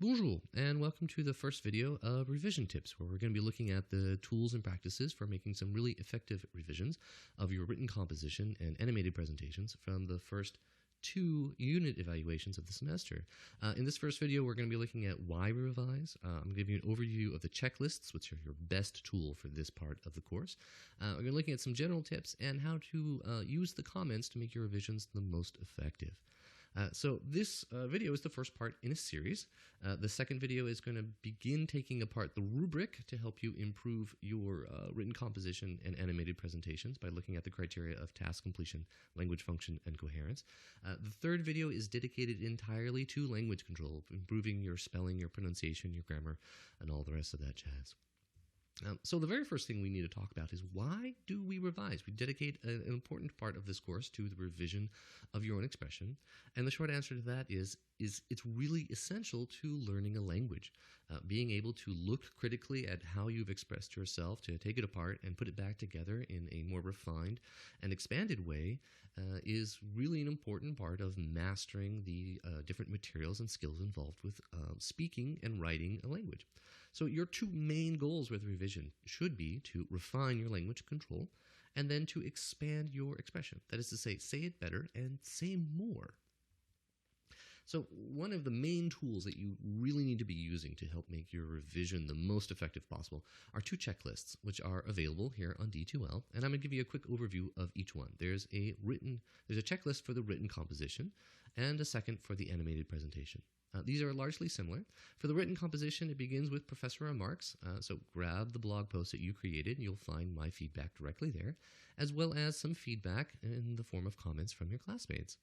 Bonjour, and welcome to the first video of Revision Tips, where we're going to be looking at the tools and practices for making some really effective revisions of your written composition and animated presentations from the first two unit evaluations of the semester. In this first video, we're going to be looking at why we revise. I'm going to give you an overview of the checklists, which are your best tool for this part of the course. We're going to be looking at some general tips and how to use the comments to make your revisions the most effective. So this video is the first part in a series. The second video is going to begin taking apart the rubric to help you improve your written composition and animated presentations by looking at the criteria of task completion, language function, and coherence. The third video is dedicated entirely to language control, improving your spelling, your pronunciation, your grammar, and all the rest of that jazz. So the very first thing we need to talk about is, why do we revise? We dedicate an important part of this course to the revision of your own expression. And the short answer to that is it's really essential to learning a language. Being able to look critically at how you've expressed yourself, to take it apart and put it back together in a more refined and expanded way is really an important part of mastering the different materials and skills involved with speaking and writing a language. So your two main goals with revision should be to refine your language control and then to expand your expression. That is to say it better and say more. So one of the main tools that you really need to be using to help make your revision the most effective possible are two checklists, which are available here on D2L. And I'm going to give you a quick overview of each one. There's a checklist for the written composition and a second for the animated presentation. These are largely similar. For the written composition, it begins with professor remarks. So grab the blog post that you created, and you'll find my feedback directly there, as well as some feedback in the form of comments from your classmates.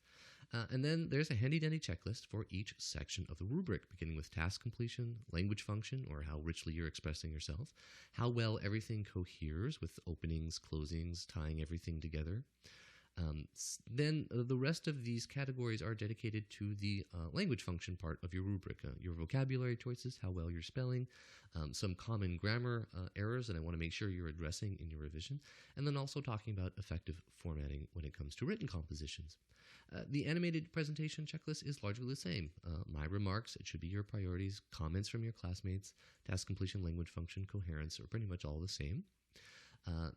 And then there's a handy-dandy checklist for each section of the rubric, beginning with task completion, language function, or how richly you're expressing yourself, how well everything coheres with openings, closings, tying everything together. Then the rest of these categories are dedicated to the language function part of your rubric, your vocabulary choices, how well you're spelling, some common grammar errors that I want to make sure you're addressing in your revision, and then also talking about effective formatting when it comes to written compositions. The animated presentation checklist is largely the same. My remarks, it should be your priorities, comments from your classmates, task completion, language function, coherence are pretty much all the same.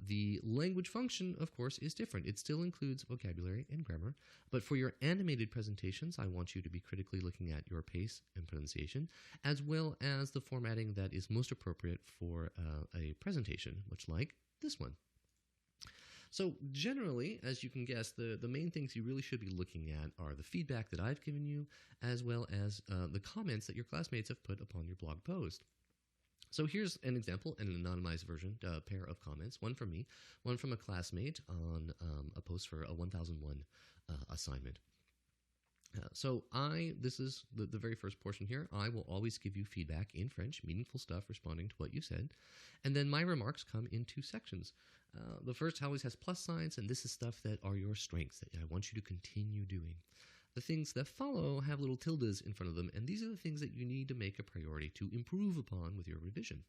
The language function, of course, is different. It still includes vocabulary and grammar, but for your animated presentations, I want you to be critically looking at your pace and pronunciation, as well as the formatting that is most appropriate for a presentation, much like this one. So generally, as you can guess, the main things you really should be looking at are the feedback that I've given you, as well as the comments that your classmates have put upon your blog post. So here's an example, an anonymized version, a pair of comments, one from me, one from a classmate on a post for a 1001 assignment. This is the very first portion here. I will always give you feedback in French, meaningful stuff responding to what you said. And then my remarks come in two sections. The first always has plus signs, and this is stuff that are your strengths that I want you to continue doing. The things that follow have little tildes in front of them, and these are the things that you need to make a priority to improve upon with your revision.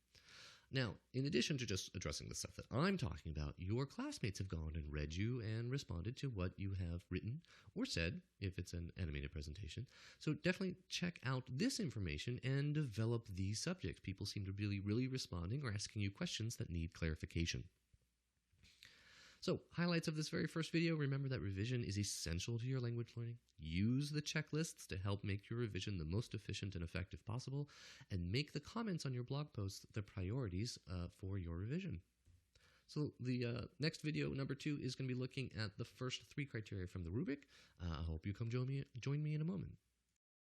Now, in addition to just addressing the stuff that I'm talking about, your classmates have gone and read you and responded to what you have written or said, if it's an animated presentation. So definitely check out this information and develop these subjects. People seem to be really responding or asking you questions that need clarification. So, highlights of this very first video: remember that revision is essential to your language learning. Use the checklists to help make your revision the most efficient and effective possible, and make the comments on your blog posts the priorities for your revision. So the next video, number 2, is going to be looking at the first 3 criteria from the rubric. I hope you come join me in a moment.